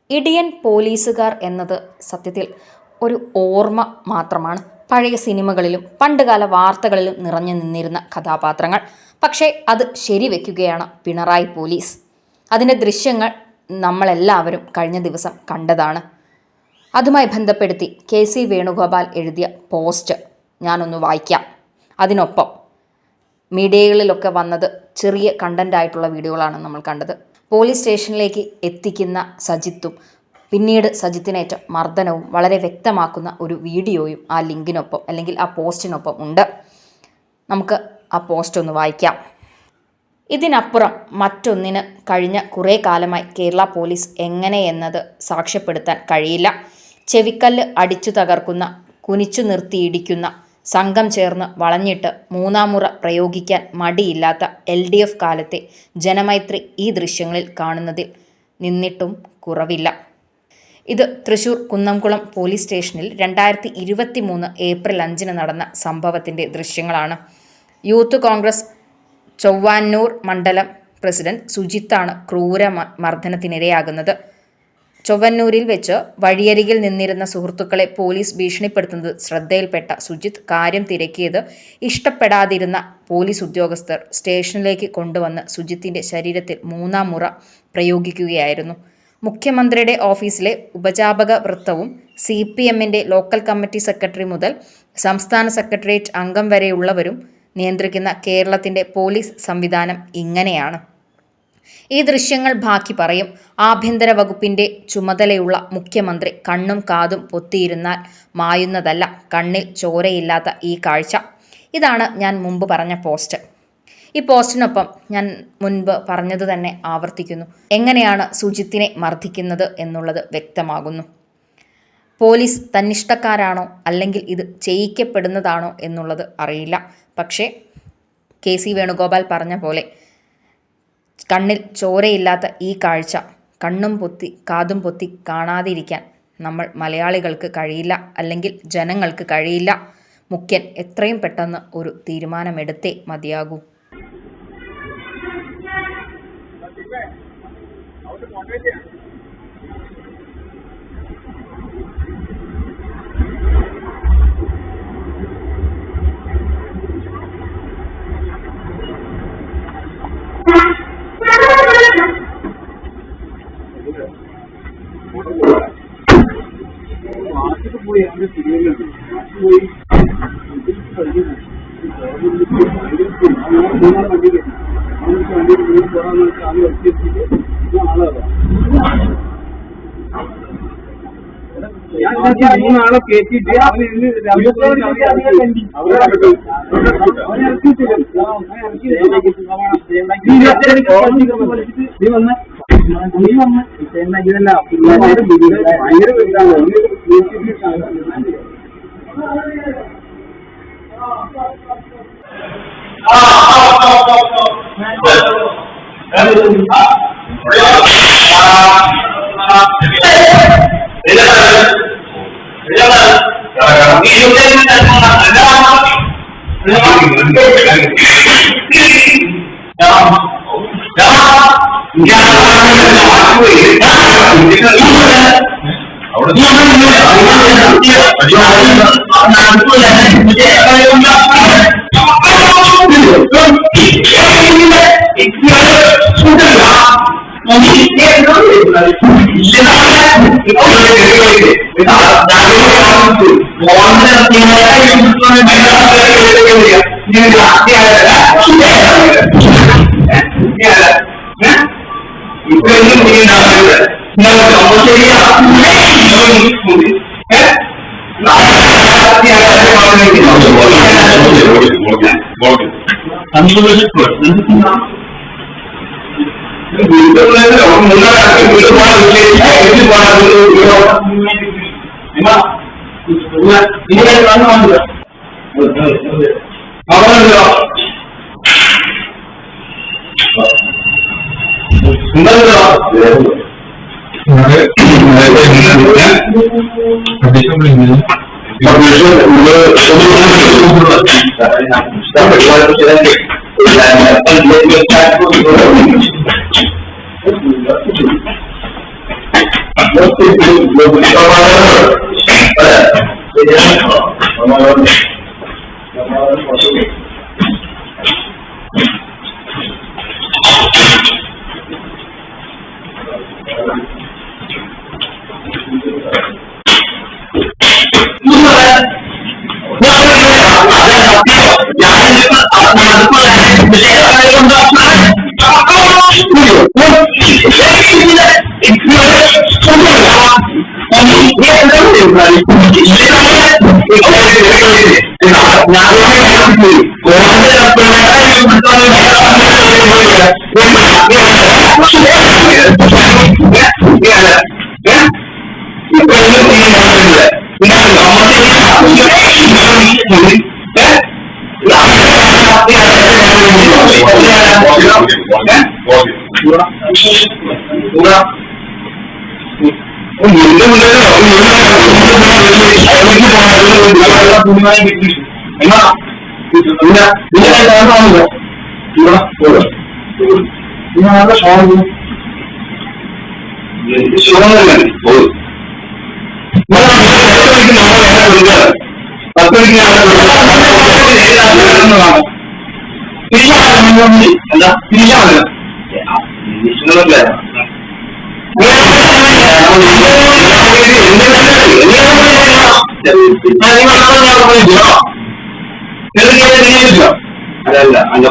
ഇടിയൻ പോലീസുകാർ എന്നത് സത്യത്തിൽ ഒരു ഓർമ്മ മാത്രമാണ്. പഴയ സിനിമകളിലും പണ്ടുകാല വാർത്തകളിലും നിറഞ്ഞു നിന്നിരുന്ന കഥാപാത്രങ്ങൾ. പക്ഷേ അത് ശരിവെക്കുകയാണ് പിണറായി പോലീസ്. അതിൻ്റെ ദൃശ്യങ്ങൾ നമ്മളെല്ലാവരും കഴിഞ്ഞ ദിവസം കണ്ടതാണ്. അതുമായി ബന്ധപ്പെടുത്തി KC വേണുഗോപാൽ എഴുതിയ പോസ്റ്റ് ഞാനൊന്ന് വായിക്കാം. അതിനൊപ്പം മീഡിയകളിലൊക്കെ വന്നത് ചെറിയ കണ്ടൻ്റായിട്ടുള്ള വീഡിയോകളാണ് നമ്മൾ കണ്ടത്. പോലീസ് സ്റ്റേഷനിലേക്ക് എത്തിക്കുന്ന സജിത്തും പിന്നീട് സജിത്തിനേറ്റ മർദ്ദനവും വളരെ വ്യക്തമാക്കുന്ന ഒരു വീഡിയോയും ആ ലിങ്കിനൊപ്പം അല്ലെങ്കിൽ ആ പോസ്റ്റിനൊപ്പം ഉണ്ട്. നമുക്ക് ആ പോസ്റ്റ് ഒന്ന് വായിക്കാം. ഇതിനപ്പുറം മറ്റൊന്നിന് കഴിഞ്ഞ കുറേ കാലമായി കേരള പോലീസ് എങ്ങനെയെന്നത് സാക്ഷ്യപ്പെടുത്താൻ കഴിയില്ല. ചെവിക്കല്ല് അടിച്ചു തകർക്കുന്ന, കുനിച്ചു നിർത്തിയിടിക്കുന്ന, സംഘം ചേർന്ന് വളഞ്ഞിട്ട് മൂന്നാം മുറ പ്രയോഗിക്കാൻ മടിയില്ലാത്ത LDF കാലത്തെ ജനമൈത്രി ഈ ദൃശ്യങ്ങളിൽ കാണുന്നതിൽ നിന്നിട്ടും കുറവില്ല. ഇത് തൃശൂർ കുന്നംകുളം പോലീസ് സ്റ്റേഷനിൽ 2023 ഏപ്രിൽ 5 നടന്ന സംഭവത്തിൻ്റെ ദൃശ്യങ്ങളാണ്. യൂത്ത് കോൺഗ്രസ് ചൊവ്വാന്നൂർ മണ്ഡലം പ്രസിഡന്റ് സുജിത്താണ് ക്രൂര മർദ്ദനത്തിനിരയാകുന്നത്. ചൊവ്വന്നൂരിൽ വെച്ച് വഴിയരികിൽ നിന്നിരുന്ന സുഹൃത്തുക്കളെ പോലീസ് ഭീഷണിപ്പെടുത്തുന്നത് ശ്രദ്ധയിൽപ്പെട്ട സുജിത്ത് കാര്യം തിരക്കിയത് ഇഷ്ടപ്പെടാതിരുന്ന പോലീസ് ഉദ്യോഗസ്ഥർ സ്റ്റേഷനിലേക്ക് കൊണ്ടുവന്ന് സുജിത്തിൻ്റെ ശരീരത്തിൽ മൂന്നാം മുറ പ്രയോഗിക്കുകയായിരുന്നു. മുഖ്യമന്ത്രിയുടെ ഓഫീസിലെ ഉപജാപക വൃത്തവും CPMൻ്റെ ലോക്കൽ കമ്മിറ്റി സെക്രട്ടറി മുതൽ സംസ്ഥാന സെക്രട്ടേറിയറ്റ് അംഗം വരെയുള്ളവരും നിയന്ത്രിക്കുന്ന കേരളത്തിൻ്റെ പോലീസ് സംവിധാനം ഇങ്ങനെയാണ്. ഈ ദൃശ്യങ്ങൾ ബാക്കി പറയും. ആഭ്യന്തര വകുപ്പിൻ്റെ ചുമതലയുള്ള മുഖ്യമന്ത്രി കണ്ണും കാതും പൊത്തിയിരുന്നാൽ മായുന്നതല്ല കണ്ണിൽ ചോരയില്ലാത്ത ഈ കാഴ്ച. ഇതാണ് ഞാൻ മുമ്പ് പറഞ്ഞ പോസ്റ്റ്. ഈ പോസ്റ്റിനൊപ്പം ഞാൻ മുൻപ് പറഞ്ഞത് തന്നെ ആവർത്തിക്കുന്നു. എങ്ങനെയാണ് സുജിത്തിനെ മർദ്ദിക്കുന്നത് എന്നുള്ളത് വ്യക്തമാകുന്നു. പോലീസ് തന്നിഷ്ടക്കാരാണോ അല്ലെങ്കിൽ ഇത് ചെയ്യിക്കപ്പെടുന്നതാണോ എന്നുള്ളത് അറിയില്ല. പക്ഷേ KC വേണുഗോപാൽ പറഞ്ഞ പോലെ കണ്ണിൽ ചോരയില്ലാത്ത ഈ കാഴ്ച കണ്ണും പൊത്തി കാതും പൊത്തി കാണാതിരിക്കാൻ നമ്മൾ മലയാളികൾക്ക് കഴിയില്ല, അല്ലെങ്കിൽ ജനങ്ങൾക്ക് കഴിയില്ല. മുഖ്യൻ എത്രയും പെട്ടെന്ന് ഒരു തീരുമാനമെടുത്തേ മതിയാകൂ. മൂന്നാളെ കേട്ടിട്ട് അതല്ല അല്ല